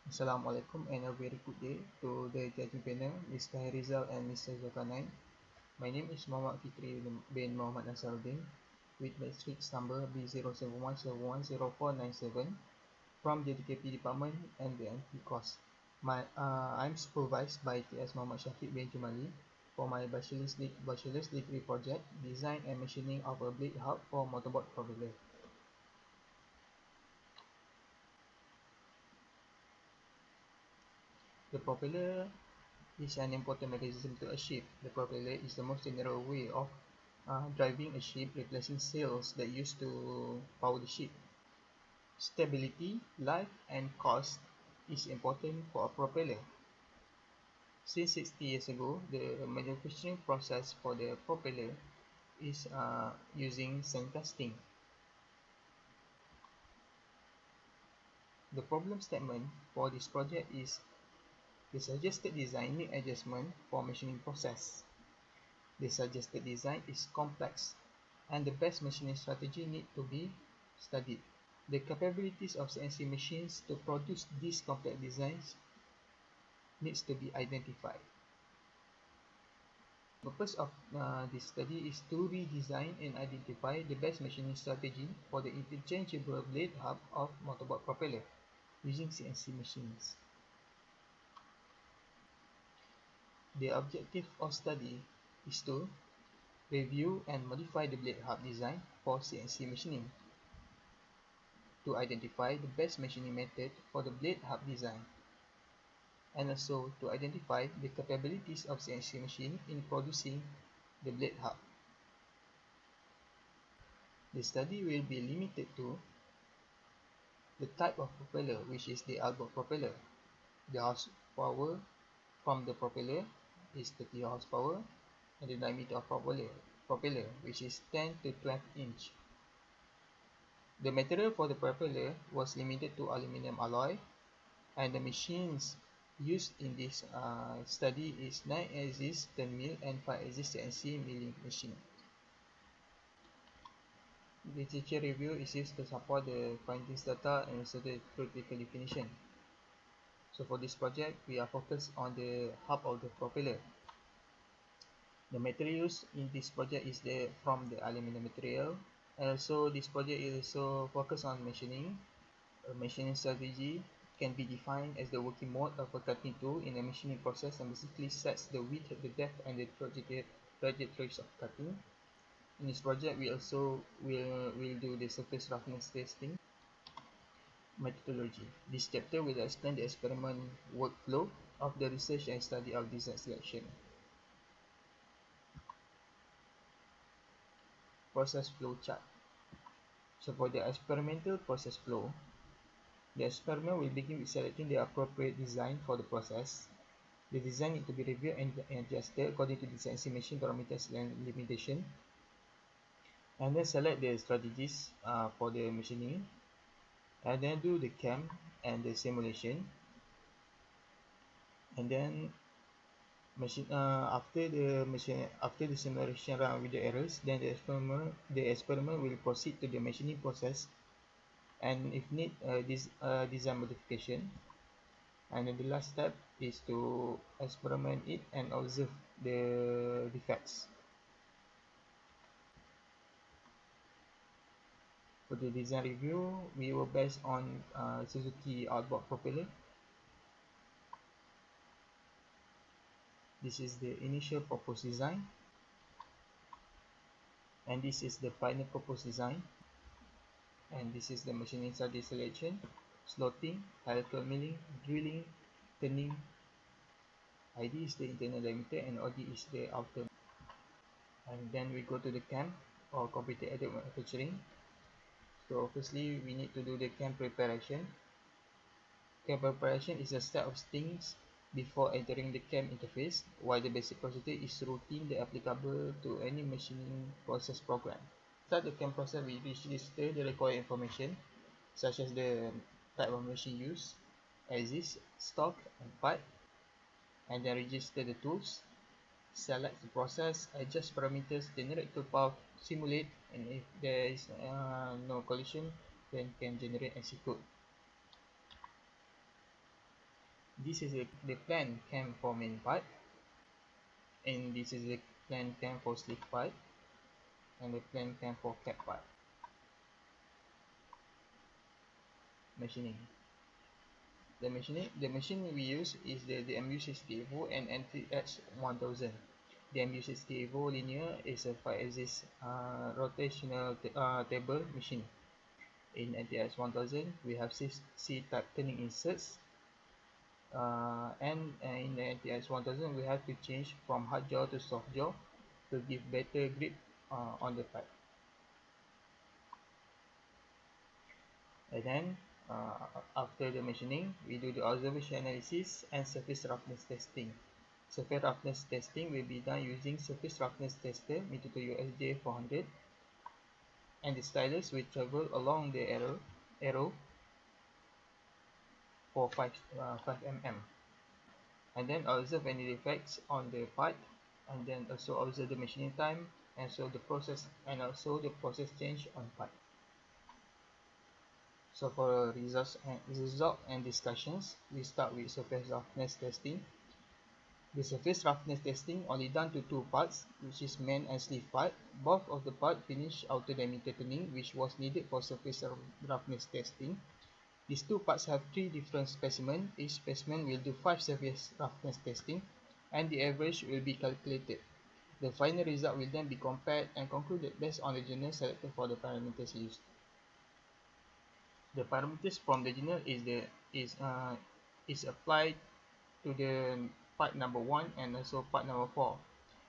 Assalamualaikum and a very good day to the judging panel, Mr. Harizal and Mr. Zulkarnain. My name is Mohamad Fikri bin Mohamad Nasarudin with matrix number B07171047 from JTKP Department and BMMP course. I'm supervised by TS Mohamad Syafik bin Jumali for my bachelor's degree project, Design and Machining of a Blade Hub for Motorboat Propeller. The propeller is an important mechanism to a ship. The propeller is the most general way of driving a ship, replacing sails that used to power the ship. Stability, life, and cost is important for a propeller. Since 60 years ago, the manufacturing process for the propeller is using sand casting. The problem statement for this project is the suggested design need adjustment for machining process. The suggested design is complex, and the best machining strategy need to be studied. The capabilities of CNC machines to produce these complex designs needs to be identified. The purpose of this study is to redesign and identify the best machining strategy for the interchangeable blade hub of motorboat propeller using CNC machines. The objective of study is to review and modify the blade hub design for CNC machining, to identify the best machining method for the blade hub design, and also to identify the capabilities of CNC machine in producing the blade hub. The study will be limited to the type of propeller, which is the outboard propeller. The horsepower from the propeller is 30 horsepower, and the diameter of propeller which is 10 to 12 inch. The material for the propeller was limited to aluminum alloy, and the machines used in this study is 9-axis turn mill and 5-axis CNC milling machine. The literature review is used to support the findings data and also the theoretical definition. So for this project, we are focused on the hub of the propeller. The materials in this project is from the aluminum material, and also this project is also focused on machining. A machining strategy can be defined as the working mode of a cutting tool in a machining process and basically sets the width, the depth, and the trajectories of cutting. In this project, we also will do the surface roughness testing. Methodology. This chapter will explain the experiment workflow of the research and study of design selection. Process flow chart. So for the experimental process flow, the experiment will begin with selecting the appropriate design for the process. The design needs to be reviewed and adjusted according to the CNC machine parameters and limitation. And then select the strategies for the machining, and then do the cam and the simulation. And then after the simulation run with the errors, then the experiment will proceed to the machining process, and if need this design modification. And then the last step is to experiment it and observe the defects. For the design review, we were based on Suzuki outboard propeller. This is the initial proposed design, and this is the final proposed design, and this is the machining study selection, slotting, helical milling, drilling, turning. ID is the internal diameter and OD is the outer. And then we go to the CAM or computer aided manufacturing. So firstly, we need to do the CAM preparation. CAM preparation is a set of things before entering the CAM interface, while the basic procedure is routine that applicable to any machining process program. Start the CAM process, we register the required information such as the type of machine used, axis, stock, and part, and then register the tools. Select the process, adjust parameters, generate tool path, simulate, and if there is no collision, then can generate and execute. This is the plan cam for main part, and this is the plan cam for sleeve part, and the plan cam for cap part. Machining. The machine we use is the MU60 Evo and NTH 1000. The MU60 Evo linear is a 5-axis rotational table machine. In NTH 1000, we have C-type turning inserts, and in the NTH 1000, we have to change from hard jaw to soft jaw to give better grip on the pipe. And then after the machining, we do the observation analysis and surface roughness testing. Surface roughness testing will be done using surface roughness tester Mituto USJ 400, and the stylus will travel along the arrow for 5 mm, and then observe any defects on the part, and then also observe the machining time, and so the process, and also the process change on part. So for result and discussions, we start with surface roughness testing. The surface roughness testing only done to two parts, which is main and sleeve part. Both of the part finish outer diameter turning, which was needed for surface roughness testing. These two parts have 3 different specimens. Each specimen will do 5 surface roughness testing, and the average will be calculated. The final result will then be compared and concluded based on the journal selected for the parameters used. The parameters from the journal is applied to the part number 1 and also part number 4.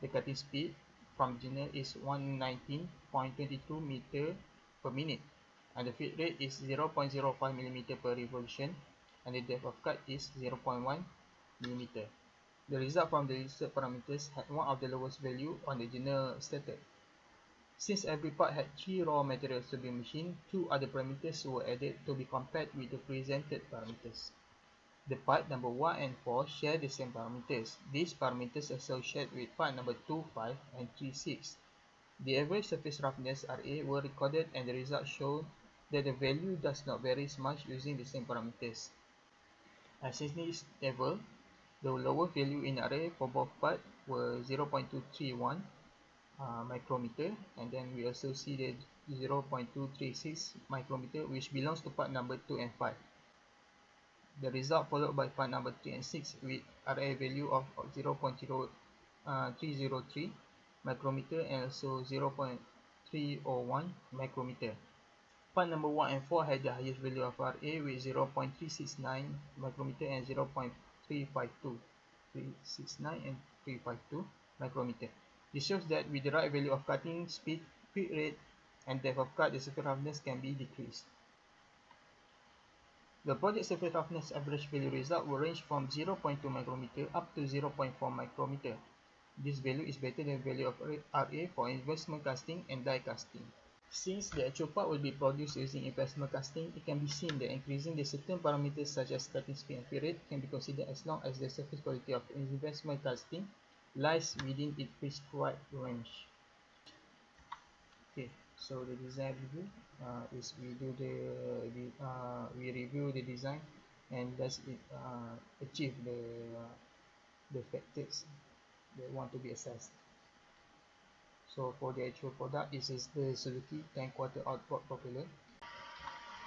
The cutting speed from journal is 119.22 meter per minute, and the feed rate is 0.05 mm per revolution, and the depth of cut is 0.1 mm. The result from the listed parameters had one of the lowest value on the journal stated. Since every part had 3 raw materials to be machined, 2 other parameters were added to be compared with the presented parameters. The part number 1 and 4 share the same parameters. These parameters associated with part number 2, 5, and 3, 6. The average surface roughness RA were recorded, and the result showed that the value does not vary much using the same parameters. As in this table, the lower value in RA for both parts were 0.231 micrometer, and then we also see the 0.236 micrometer, which belongs to part number 2 and 5. The result followed by part number 3 and 6 with RA value of 0.303 micrometer and also 0.301 micrometer. Part number 1 and 4 had the highest value of RA with 0.369 micrometer and 0.352 micrometer. This shows that with the right value of cutting speed, feed rate, and depth of cut, the surface roughness can be decreased. The project surface roughness average value result will range from 0.2 micrometer up to 0.4 micrometer. This value is better than the value of RA for investment casting and die casting. Since the actual part will be produced using investment casting, it can be seen that increasing the certain parameters such as cutting speed and feed rate can be considered as long as the surface quality of investment casting lies within its prescribed range. Okay, so the design review is we review the design and does it achieve the factors that want to be assessed. So for the actual product, this is the Suzuki 10 quarter outboard propeller.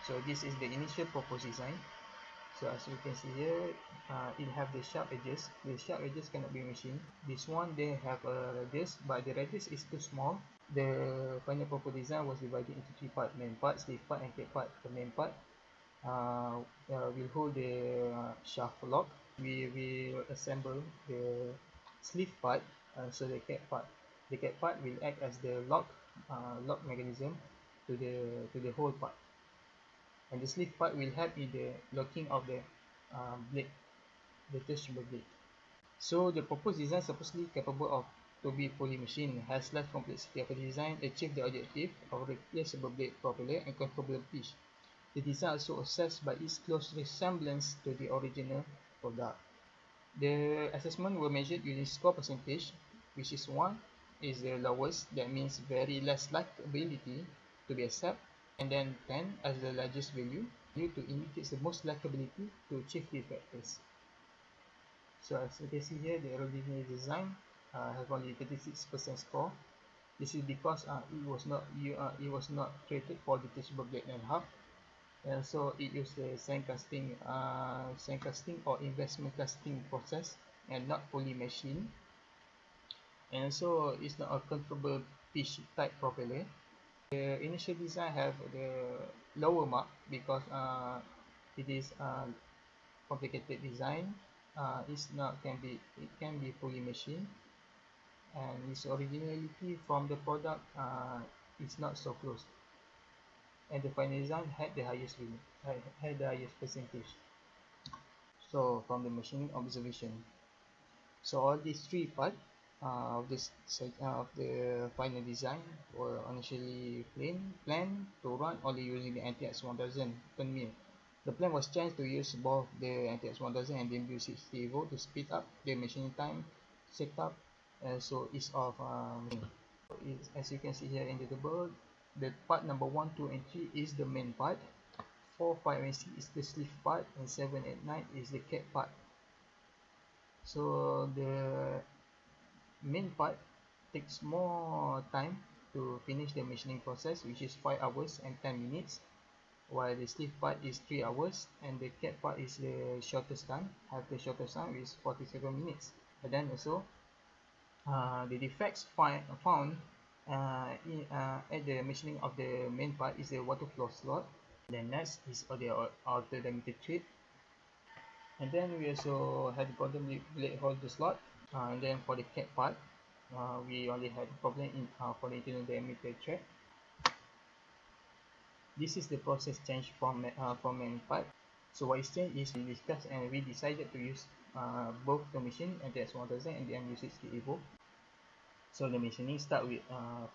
So this is the initial proposed design. So as you can see here, it have the sharp edges. The sharp edges cannot be machined. This one they have a radius, but the radius is too small. The final proposed design was divided into 3 parts: main part, sleeve part, and cap part. The main part will hold the shaft lock. We will assemble the sleeve part, so the cap part. The cap part will act as the lock mechanism to the whole part, and the sleeve part will help in the locking of the blade, the detachable blade. So the proposed design supposedly capable of to be fully machined, has less complexity of the design, achieve the objective of replaceable blade propeller and controllable pitch. The design also assessed by its close resemblance to the original product. The assessment were measured using score percentage, which is 1 is the lowest, that means very less likability to be accepted, and then 10 as the largest value to indicate the most likability to achieve these factors. So as you can see here, the original design have only 36% score. This is because it was not created for detachable blade and hub, and so it used the sand casting or investment casting process and not fully machined, and so it's not a controllable pitch type propeller. The initial design have the lower mark because it is complicated design. It can be fully machined, and its originality from the product is not so close. And the final design had the highest percentage. So from the machining observation, so all these three parts of the final design were initially planned to run only using the NTX 1000 turn mill. The plan was changed to use both the NTX 1000 and the MU60 Evo to speed up the machining time, setup, so ease of machining. As you can see here in the table, the part number 1, 2, and 3 is the main part. 4, 5, and 6 is the sleeve part, and 7 and 9 is the cap part. So the main part takes more time to finish the machining process, which is 5 hours and 10 minutes, while the sleeve part is 3 hours, and the cap part is the shortest time, the shortest time is 47 minutes. And then also the defects found at the machining of the main part is the water flow slot. Then next is the outer diameter thread, and then we also had the problem with blade holder slot. And then for the cap part, we only had problem for the internal diameter thread. This is the process change from main part. So what is changed is we discussed and we decided to use both the machine NTX 1000 and the MU60 Evo. So the machining start with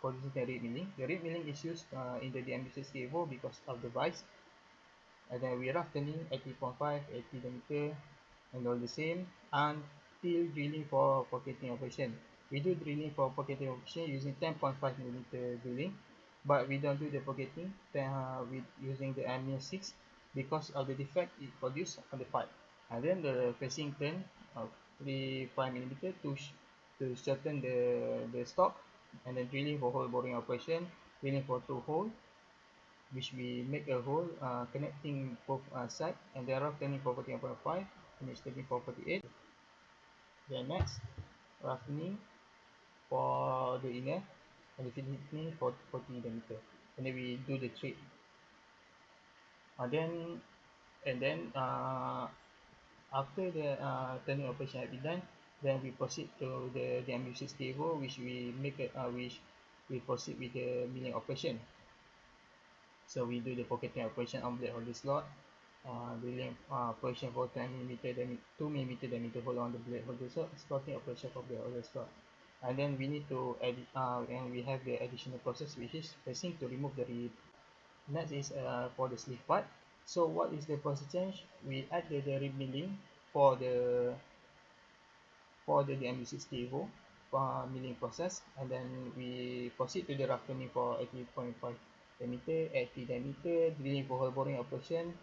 producing the rib milling. The rib milling is used in the MU60 Evo because of the vice. And then we rough turning 80.5, 80 diameter, and all the same until drilling for pocketing operation. We do drilling for pocketing operation using 10.5mm drilling, but we don't do the pocketing with using the MU6 because of the defect it produced on the part. And then the facing turn of 3.5mm to shorten the stock, and then drilling for hole boring operation, drilling for 2 holes, which we make a hole connecting both sides, and then rough turning for 14.5, finish turning for 48. Then next, rough turning for the inner, and the finish turning for 40 diameter, and then we do the thread. After the turning operation has been done, then we proceed to the MU60 Evo, which we proceed with the milling operation. So we do the pocketing operation on blade holder slot, drilling operation for 2mm diameter hole on the blade holder slot, slotting operation for blade holder slot. And then we need to edit, and we have the additional process, which is pressing to remove the rib. Next is for the sleeve part. So what is the process change? We add the rib milling for the MU60 Evo milling process, and then we proceed to the rough turning for 80.5 diameter, 80 diameter, drilling for hole boring operation,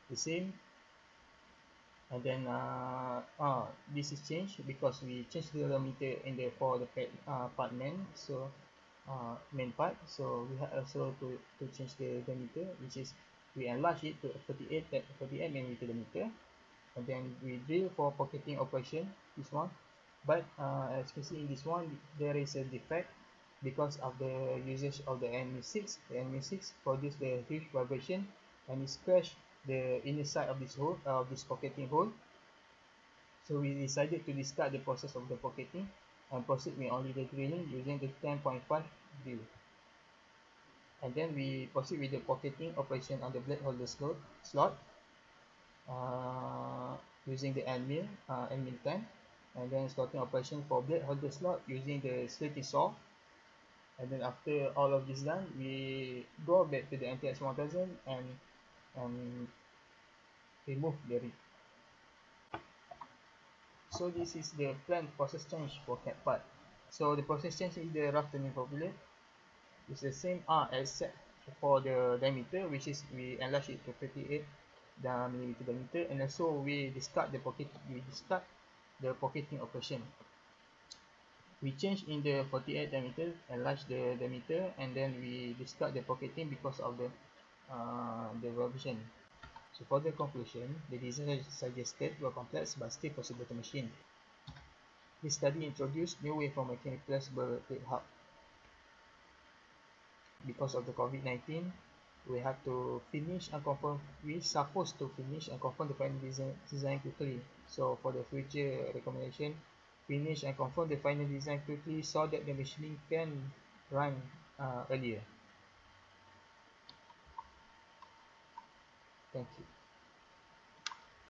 the same. And then this is changed because we changed the diameter for the part main, so main part. So we have also to change the diameter, which is we enlarge it to 38 mm diameter, and then we drill for pocketing operation, this one. But as you can see in this one, there is a defect because of the usage of the MU6. The MU6 produce the huge vibration, and it scratched the inner side of this hole, this pocketing hole. So we decided to discard the process of the pocketing and proceed with only the drilling using the 10.5 drill. And then we proceed with the pocketing operation on the blade holder slot using the end mill 10, and then slotting operation for blade holder slot using the slitting saw. And then after all of this done, we go back to the NTX 1000 and remove the rib. So this is the planned process change for cap part. So the process change is the rough turning for blade. It's the same except for the diameter, which is we enlarge it to 38 mm diameter, and also we discard the pocketing operation. We change in the 48 diameter, enlarge the diameter, and then we discard the pocketing because of the vibration. So for the conclusion, the design suggested were complex but still possible to machine. This study introduced new way for making replaceable plate hub. Because of the COVID-19, we have to finish and confirm. We supposed to finish and confirm the final design quickly. So for the future recommendation, finish and confirm the final design quickly so that the machining can run earlier. Thank you.